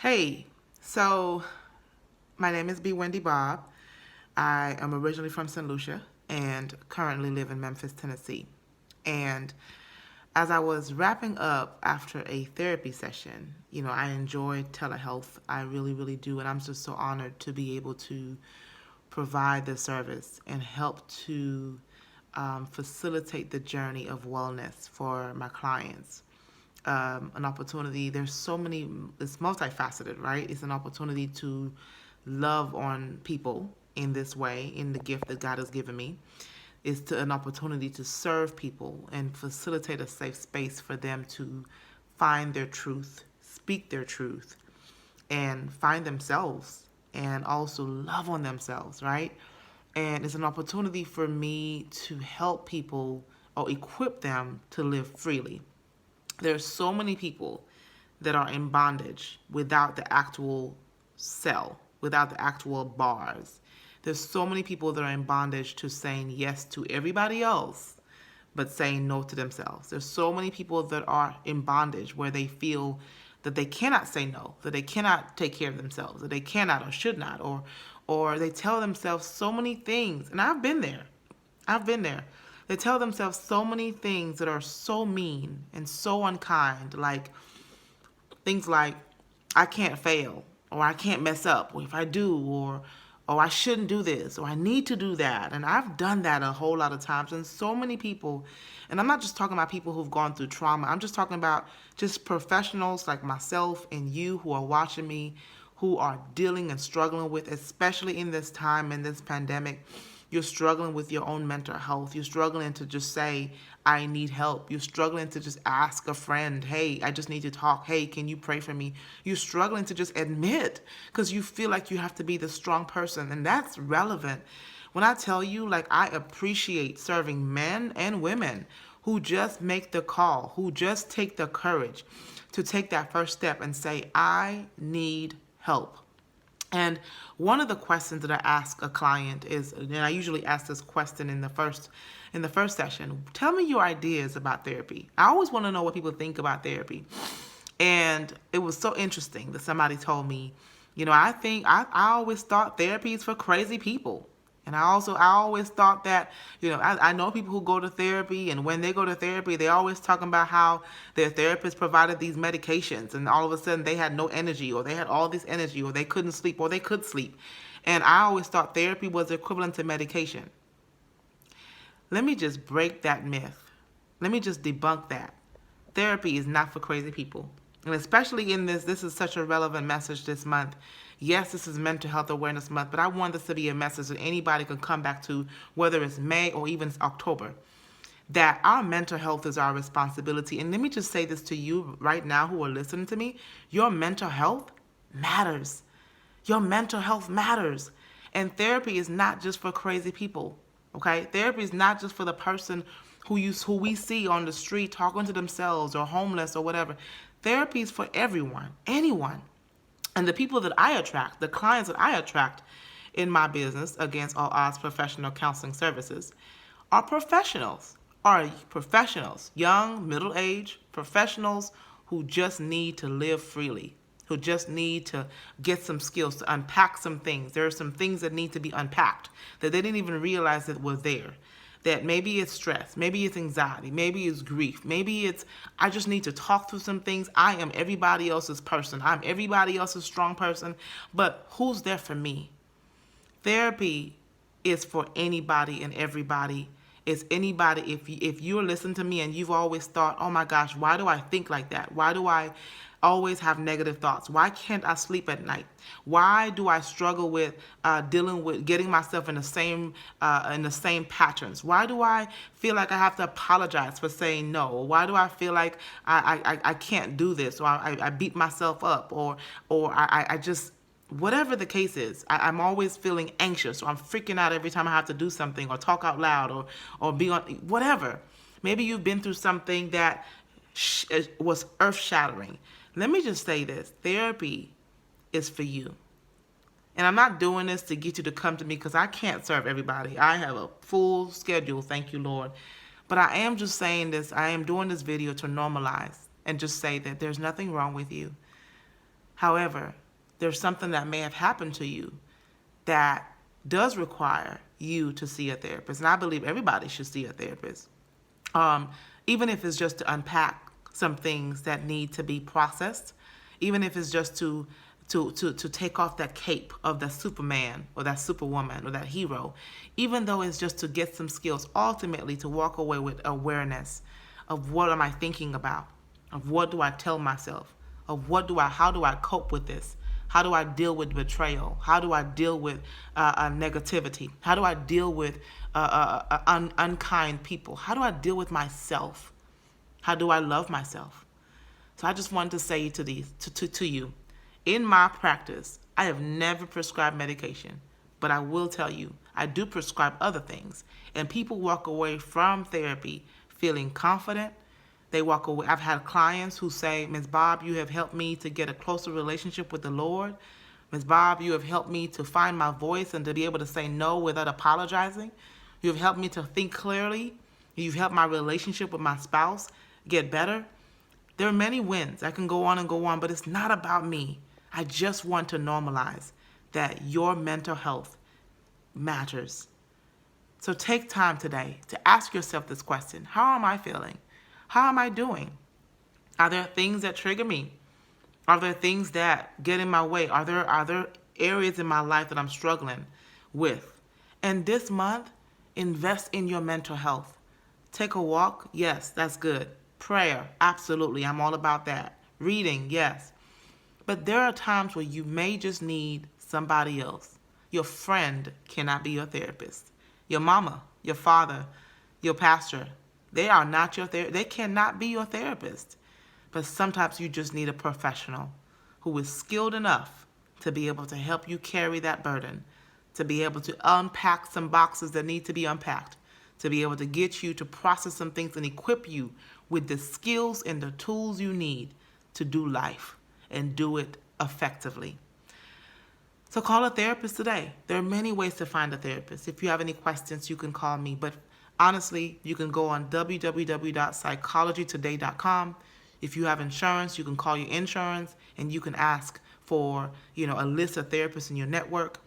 Hey, so my name is B. Wendy Bob. I am originally from St. Lucia and currently live in Memphis, Tennessee. And as I was wrapping up after a therapy session, I enjoy telehealth. I really, really do. And I'm just so honored to be able to provide the service and help to facilitate the journey of wellness for my clients. An opportunity. There's so many, it's multifaceted, right? It's an opportunity to love on people in this way, in the gift that God has given me. An opportunity to serve people and facilitate a safe space for them to find their truth, speak their truth, and find themselves and also love on themselves, right? And it's an opportunity for me to help people or equip them to live freely. There's so many people that are in bondage without the actual cell, without the actual bars. There's so many people that are in bondage to saying yes to everybody else, but saying no to themselves. There's so many people that are in bondage where they feel that they cannot say no, that they cannot take care of themselves, that they cannot or should not, or they tell themselves so many things. And I've been there. I've been there. They tell themselves so many things that are so mean and so unkind, like things like, I can't fail, or I can't mess up, or if I do, or I shouldn't do this, or I need to do that. And I've done that a whole lot of times. And so many people, and I'm not just talking about people who've gone through trauma, I'm just talking about just professionals like myself and you who are watching me, who are dealing and struggling with, especially in this time, in this pandemic. You're struggling with your own mental health. You're struggling to just say, I need help. You're struggling to just ask a friend, hey, I just need to talk. Hey, can you pray for me? You're struggling to just admit because you feel like you have to be the strong person. And that's relevant. When I tell you, like, I appreciate serving men and women who just make the call, who just take the courage to take that first step and say, I need help. And one of the questions that I ask a client is, and I usually ask this question in the first session, tell me your ideas about therapy. I always want to know what people think about therapy. And it was so interesting that somebody told me, I always thought therapy is for crazy people. And I always thought that, I know people who go to therapy, and when they go to therapy, they always talking about how their therapist provided these medications, and all of a sudden they had no energy, or they had all this energy, or they couldn't sleep, or they could sleep. And I always thought therapy was equivalent to medication. Let me just break that myth. Let me just debunk that. Therapy is not for crazy people. And especially in this is such a relevant message this month. Yes, this is Mental Health Awareness Month, but I want this to be a message that anybody can come back to, whether it's May or even October, that our mental health is our responsibility. And let me just say this to you right now who are listening to me. Your mental health matters. Your mental health matters. And therapy is not just for crazy people, okay? Therapy is not just for the person who we see on the street talking to themselves or homeless or whatever. Therapy is for everyone, anyone. And the people that I attract, the clients that I attract in my business, Against All Odds Professional Counseling Services, are professionals, young, middle-aged professionals who just need to live freely, who just need to get some skills, to unpack some things. There are some things that need to be unpacked that they didn't even realize that were there. That maybe it's stress, maybe it's anxiety, maybe it's grief, maybe it's, I just need to talk through some things. I am everybody else's person. I'm everybody else's strong person, but who's there for me? Therapy is for anybody and everybody. It's anybody. If you're listening to me and you've always thought, oh my gosh, why do I think like that? Why do I always have negative thoughts? Why can't I sleep at night? Why do I struggle with dealing with getting myself in the same patterns? Why do I feel like I have to apologize for saying no? Or why do I feel like I can't do this? Or I beat myself up? Or I just, whatever the case is, I'm always feeling anxious, or I'm freaking out every time I have to do something or talk out loud or be on whatever. Maybe you've been through something that was earth-shattering. Let me just say this. Therapy is for you. And I'm not doing this to get you to come to me because I can't serve everybody. I have a full schedule, thank you, Lord. But I am just saying this. I am doing this video to normalize and just say that there's nothing wrong with you However, there's something that may have happened to you that does require you to see a therapist. And I believe everybody should see a therapist. Even if it's just to unpack some things that need to be processed, even if it's just to take off that cape of that Superman or that Superwoman or that hero, even though it's just to get some skills, ultimately to walk away with awareness of what am I thinking about, of what do I tell myself, of how do I cope with this, how do I deal with betrayal, how do I deal with negativity, how do I deal with unkind people, how do I deal with myself, how do I love myself. So I just wanted to say to you, in my practice, I have never prescribed medication, but I will tell you, I do prescribe other things. And people walk away from therapy feeling confident. They walk away. I've had clients who say, Ms. Bob, you have helped me to get a closer relationship with the Lord. Ms. Bob, you have helped me to find my voice and to be able to say no without apologizing. You have helped me to think clearly. You've helped my relationship with my spouse get better. There are many wins. I can go on, but it's not about me. I just want to normalize that your mental health matters. So take time today to ask yourself this question. How am I feeling? How am I doing? Are there things that trigger me? Are there things that get in my way? Are there areas in my life that I'm struggling with? And this month, invest in your mental health. Take a walk, yes, that's good. Prayer, absolutely, I'm all about that. Reading, yes. But there are times where you may just need somebody else. Your friend cannot be your therapist. Your mama, your father, your pastor, they are not your therapist. They cannot be your therapist. But sometimes you just need a professional who is skilled enough to be able to help you carry that burden, to be able to unpack some boxes that need to be unpacked, to be able to get you to process some things and equip you with the skills and the tools you need to do life and do it effectively. So call a therapist today. There are many ways to find a therapist. If you have any questions, you can call me. But honestly, you can go on www.psychologytoday.com. If you have insurance, you can call your insurance and you can ask for, a list of therapists in your network.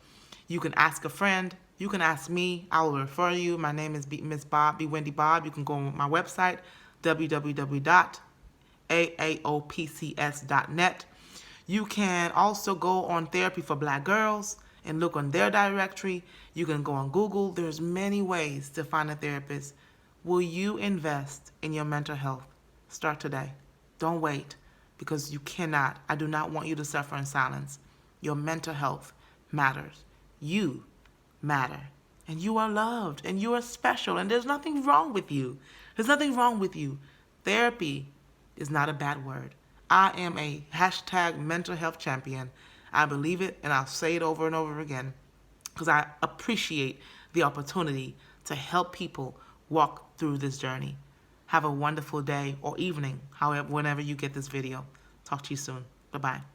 You can ask a friend. You can ask me. I will refer you. My name is Ms. Bob, B. Wendy Bob. You can go on my website, www.aaopcs.net. You can also go on Therapy for Black Girls and look on their directory. You can go on Google. There's many ways to find a therapist. Will you invest in your mental health? Start today. Don't wait, because you cannot. I do not want you to suffer in silence. Your mental health matters. You matter. And you are loved. And you are special. And there's nothing wrong with you. There's nothing wrong with you. Therapy is not a bad word. I am a #mental health champion. I believe it, and I'll say it over and over again because I appreciate the opportunity to help people walk through this journey. Have a wonderful day or evening, whenever you get this video. Talk to you soon. Bye-bye.